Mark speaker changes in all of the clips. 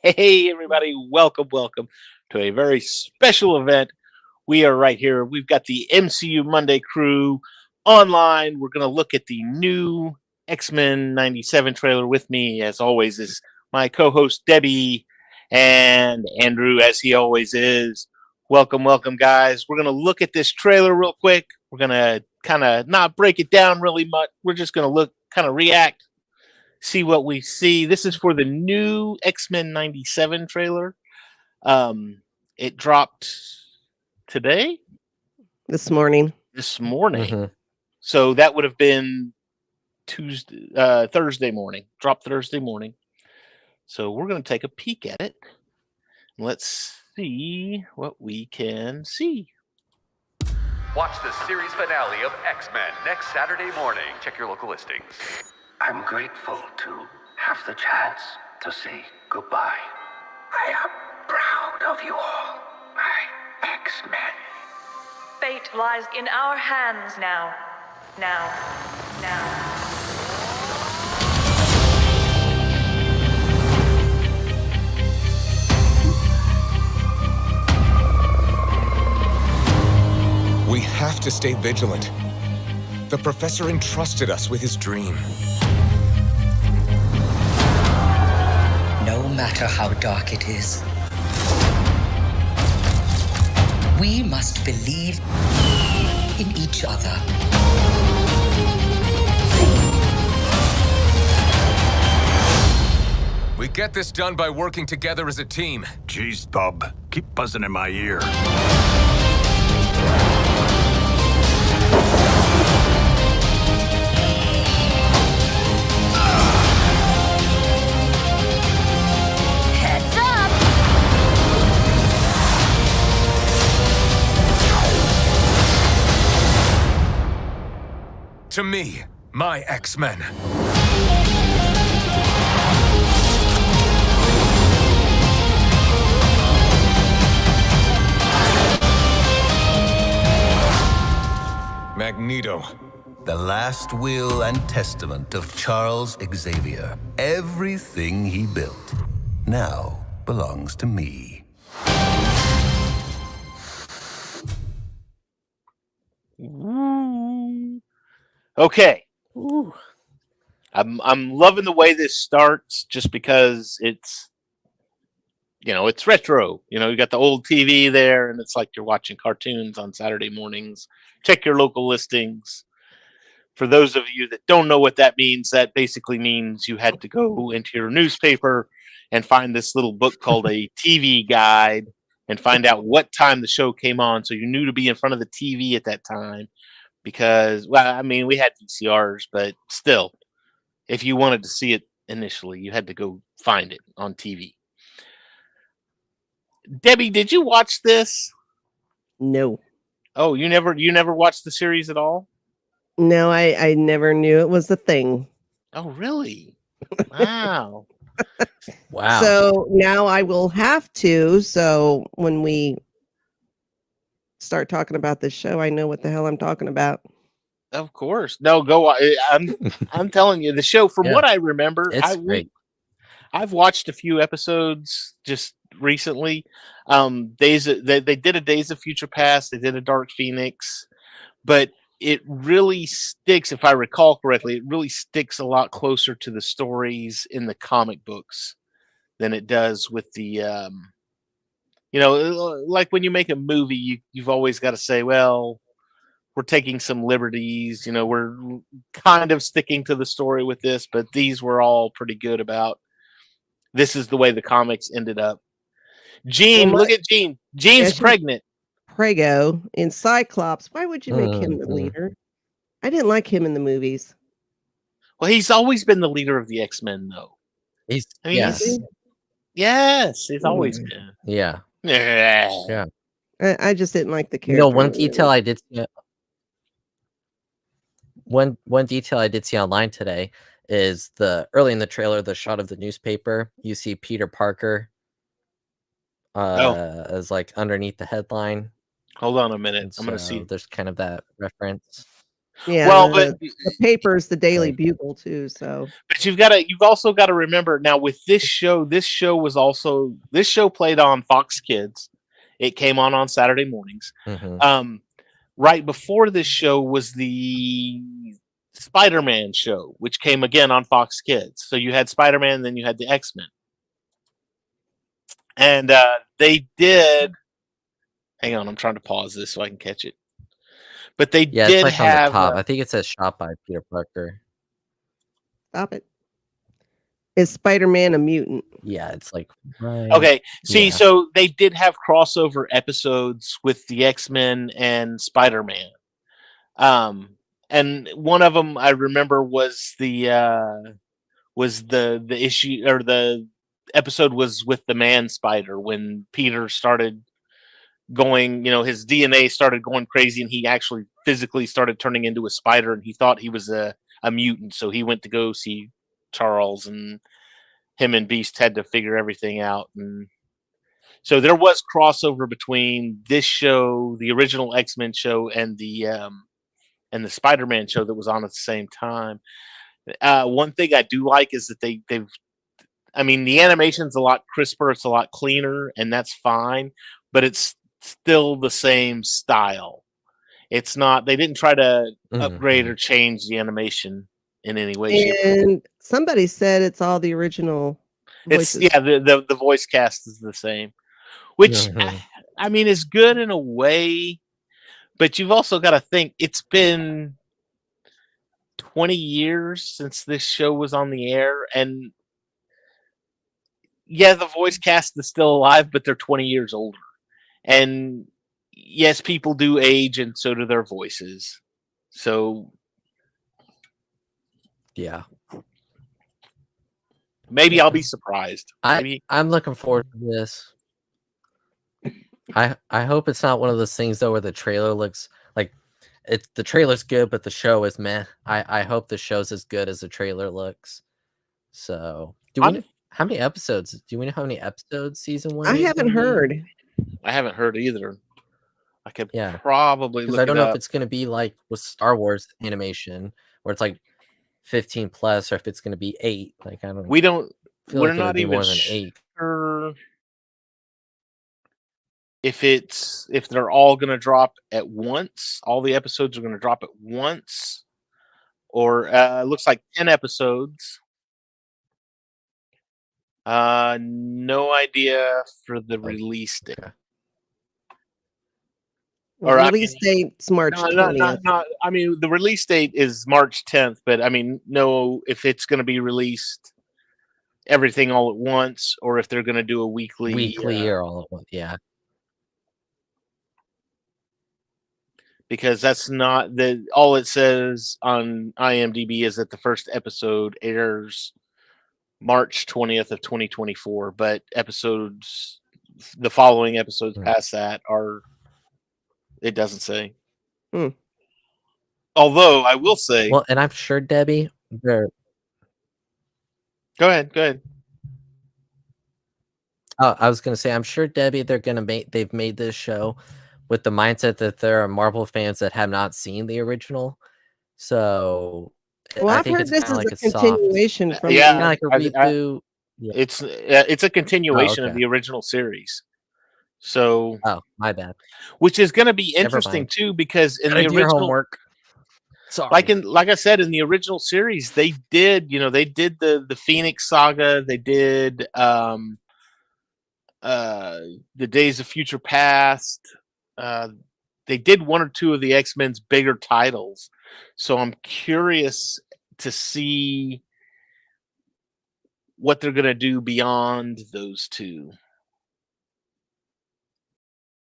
Speaker 1: Hey, everybody, welcome to a very special event. We are right here. We've got the MCU Monday crew online. We're going to look at the new X-Men 97 trailer. With me, as always, is my co host Debbie and Andrew, as he always is. Welcome, guys. We're going to look at this trailer real quick. We're going to kind of not break it down really much. We're just going to look, kind of react, see what we see. This is for the new X-Men 97 trailer. It dropped today?
Speaker 2: This morning.
Speaker 1: This morning. So that would have been Thursday morning. Dropped Thursday morning. So we're going to take a peek at it. Let's see what we can see.
Speaker 3: Watch the series finale of X-Men next Saturday morning. Check your local listings.
Speaker 4: I'm grateful to have the chance to say goodbye. I am proud of you all, my X-Men.
Speaker 5: Fate lies in our hands now. Now.
Speaker 6: We have to stay vigilant. The professor entrusted us with his dream.
Speaker 7: No matter how dark it is, we must believe in each other.
Speaker 6: We get this done by working together as a team.
Speaker 8: Jeez, bub. Keep buzzing in my ear.
Speaker 5: Heads up!
Speaker 6: To me, my X-Men. Magneto.
Speaker 9: The last will and testament of Charles Xavier. Everything he built now belongs to me.
Speaker 1: Okay. I'm loving the way this starts just because it's retro. You got the old TV there, and it's like you're watching cartoons on Saturday mornings. Check your local listings. For those of you that don't know what that basically means you had to go into your newspaper and find this little book called a TV guide and find out what time the show came on, so you knew to be in front of the TV at that time. Because, we had VCRs, but still, if you wanted to see it initially, you had to go find it on TV. Debbie, did you watch this?
Speaker 2: No.
Speaker 1: Oh, you never watched the series at all?
Speaker 2: No, I never knew it was a thing.
Speaker 1: Oh, really? Wow.
Speaker 10: Wow.
Speaker 2: So now I will have to. So when we start talking about this show, I know what the hell I'm talking about.
Speaker 1: Of course. No, go. I'm telling you, the show, from what I remember,
Speaker 10: It's great.
Speaker 1: I've watched a few episodes just recently. They did a Days of Future Past. They did a Dark Phoenix, but it really sticks. If I recall correctly, it really sticks a lot closer to the stories in the comic books than it does with the. Like when you make a movie, you've always got to say, well, we're taking some liberties. We're kind of sticking to the story with this, but these were all pretty good about. This is the way the comics ended up. Jean, look at Jean. Jean's pregnant.
Speaker 2: Prego in Cyclops. Why would you make him the leader? I didn't like him in the movies.
Speaker 1: Well, he's always been the leader of the X-Men, though. Yes, he's always been.
Speaker 10: Yeah.
Speaker 2: I just didn't like the character.
Speaker 10: One detail I did see. One detail I did see online today is early in the trailer, the shot of the newspaper. You see Peter Parker as like underneath the headline.
Speaker 1: Hold on a minute. I'm going to see.
Speaker 10: There's kind of that reference.
Speaker 2: Yeah,
Speaker 1: Well,
Speaker 2: the paper's the Daily Bugle too, so
Speaker 1: but you've also got to remember now with this show played on Fox Kids. It came on Saturday mornings. Right before this show was the Spider-Man show, which came again on Fox Kids. So you had Spider-Man, then you had the X-Men. And they did. Hang on, I'm trying to pause this so I can catch it. But they
Speaker 10: Yeah,
Speaker 1: did
Speaker 10: it's like on the
Speaker 1: have.
Speaker 10: top. I think it says shot by Peter Parker.
Speaker 2: stop it. Is Spider-Man a mutant?
Speaker 10: Yeah, it's like right.
Speaker 1: Okay, see,
Speaker 10: Yeah.
Speaker 1: so they did have crossover episodes with the X-Men and Spider-Man. And one of them I remember was the issue, or the episode was with the Man Spider, when Peter started going, his DNA started going crazy, and he actually physically started turning into a spider, and he thought he was a mutant, so he went to go see Charles, and him and Beast had to figure everything out. And so there was crossover between this show, the original X-Men show, and the Spider-Man show that was on at the same time. One thing I do like is that the animation's a lot crisper, it's a lot cleaner, and that's fine, but it's still the same style. It's not, they didn't try to upgrade or change the animation in any way, shape, or form.
Speaker 2: And somebody said it's all the original voices.
Speaker 1: The voice cast is the same, which is good in a way, but you've also got to think it's been 20 years since this show was on the air, and the voice cast is still alive, but they're 20 years older. And yes, people do age, and so do their voices. So
Speaker 10: yeah,
Speaker 1: maybe I'll be surprised.
Speaker 10: I'm looking forward to this. I hope it's not one of those things though where the trailer looks like the trailer's good, but the show is meh. I hope the show's as good as the trailer looks. So how many episodes? Do we know how many episodes season 1
Speaker 2: I
Speaker 10: is
Speaker 2: haven't
Speaker 10: gonna be?
Speaker 2: heard.
Speaker 1: I haven't heard either. I could
Speaker 10: Yeah,
Speaker 1: probably
Speaker 10: because
Speaker 1: look
Speaker 10: I don't
Speaker 1: it
Speaker 10: know if
Speaker 1: up.
Speaker 10: it's gonna be like with Star Wars animation where it's like 15 plus, or if it's gonna be 8. Like I don't.
Speaker 1: We don't.
Speaker 10: Feel
Speaker 1: We're
Speaker 10: like it would
Speaker 1: not
Speaker 10: be
Speaker 1: even
Speaker 10: more than 8.
Speaker 1: sure if they're all going to drop at once. All the episodes are going to drop at once, or it looks like 10 episodes. No idea for the release date.
Speaker 2: The
Speaker 1: Or
Speaker 2: release date's March 20th.
Speaker 1: The release date is March 10th, but no, if it's going to be released everything all at once, or if they're going to do a weekly
Speaker 10: or all at once. Yeah,
Speaker 1: because that's not all it says on IMDb is that the first episode airs March 20th of 2024, but the following episodes past that it doesn't say. Although I will say,
Speaker 10: well, and I'm sure Debbie,
Speaker 1: Go ahead.
Speaker 10: Oh, I was gonna say, I'm sure Debbie, they've made this show with the mindset that there are Marvel fans that have not seen the original. So
Speaker 2: Well, I've heard this is a continuation from
Speaker 10: like a reboot.
Speaker 1: It's a continuation of the original series. So
Speaker 10: my bad.
Speaker 1: Which is going to be interesting too, because in the original
Speaker 10: homework. Sorry.
Speaker 1: Like I said, in the original series, they did the Phoenix Saga, they did the Days of Future Past. They did one or two of the X-Men's bigger titles. So I'm curious to see what they're going to do beyond those two.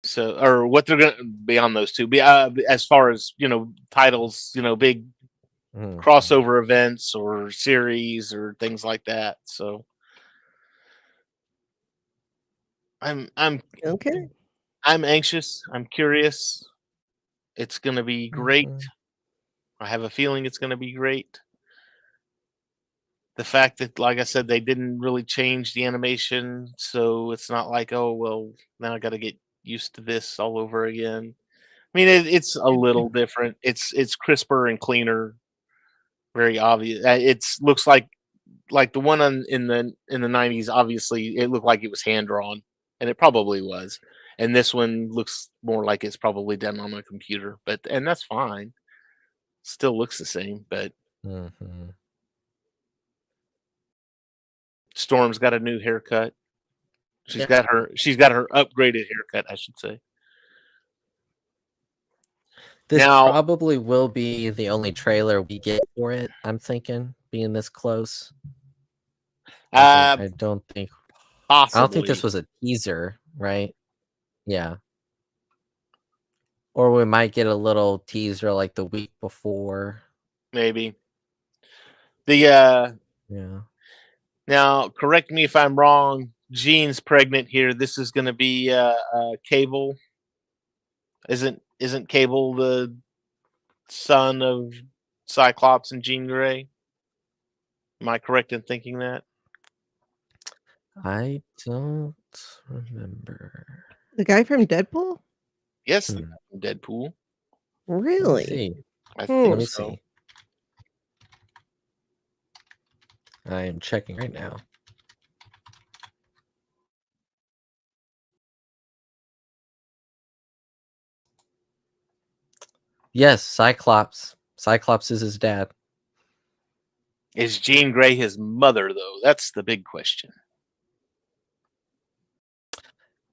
Speaker 1: So, or what they're going to beyond those two, as far as titles, big crossover events or series or things like that. So, I'm
Speaker 2: okay.
Speaker 1: I'm anxious. I'm curious. It's going to be great. I have a feeling it's going to be great. The fact that, like I said, they didn't really change the animation, so it's not like, oh well, now I got to get used to this all over again. mean, it's a little different. It's crisper and cleaner. Very obvious. It looks like the one in the 90s. Obviously, it looked like it was hand drawn, and it probably was. And this one looks more like it's probably done on a computer, and that's fine. Still looks the same, but
Speaker 10: Mhm.
Speaker 1: Storm's got a new haircut. She's
Speaker 10: Yeah.
Speaker 1: got her upgraded haircut, I should say.
Speaker 10: This
Speaker 1: Now,
Speaker 10: probably will be the only trailer we get for it, I'm thinking, being this close. I don't think this was a teaser, right? Yeah. Or we might get a little teaser like the week before.
Speaker 1: maybe. The
Speaker 10: Yeah.
Speaker 1: Now, correct me if I'm wrong. Jean's pregnant here. This is going to be Cable. Isn't Cable the son of Cyclops and Jean Grey? Am I correct in thinking that?
Speaker 10: I don't remember.
Speaker 2: The guy from Deadpool?
Speaker 1: Yes, the guy from Deadpool.
Speaker 10: Let me
Speaker 2: Really?
Speaker 10: see.
Speaker 1: I
Speaker 10: Let
Speaker 1: think
Speaker 10: me
Speaker 1: so.
Speaker 10: see. I am checking right now. Yes, Cyclops. Cyclops is his dad.
Speaker 1: Is Jean Grey his mother, though? That's the big question.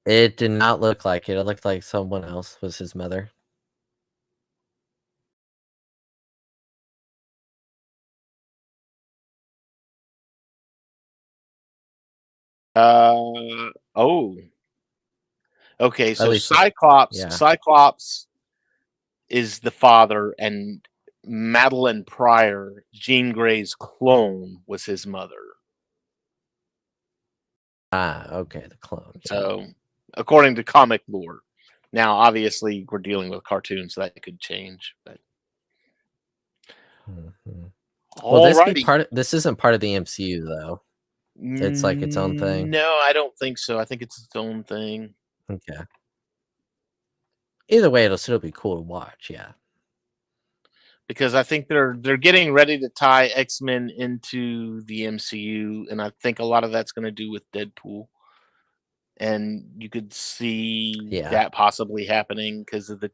Speaker 10: It did not look like it. It looked like someone else was his mother.
Speaker 1: Oh. Okay,
Speaker 10: At
Speaker 1: so
Speaker 10: least
Speaker 1: Cyclops is the father, and Madeline Pryor, Jean Grey's clone, was his mother.
Speaker 10: Okay, the clone. Yeah.
Speaker 1: So, according to comic lore. Now, obviously, we're dealing with cartoons, so that could change. But
Speaker 10: Will this be
Speaker 1: alrighty.
Speaker 10: this isn't part of the MCU though. It's like its own thing.
Speaker 1: No, I don't think so. I think it's its own thing.
Speaker 10: Okay. Either way, it'll still be cool to watch. Yeah.
Speaker 1: Because I think they're getting ready to tie X-Men into the MCU, and I think a lot of that's going to do with Deadpool. And you could see that possibly happening because of the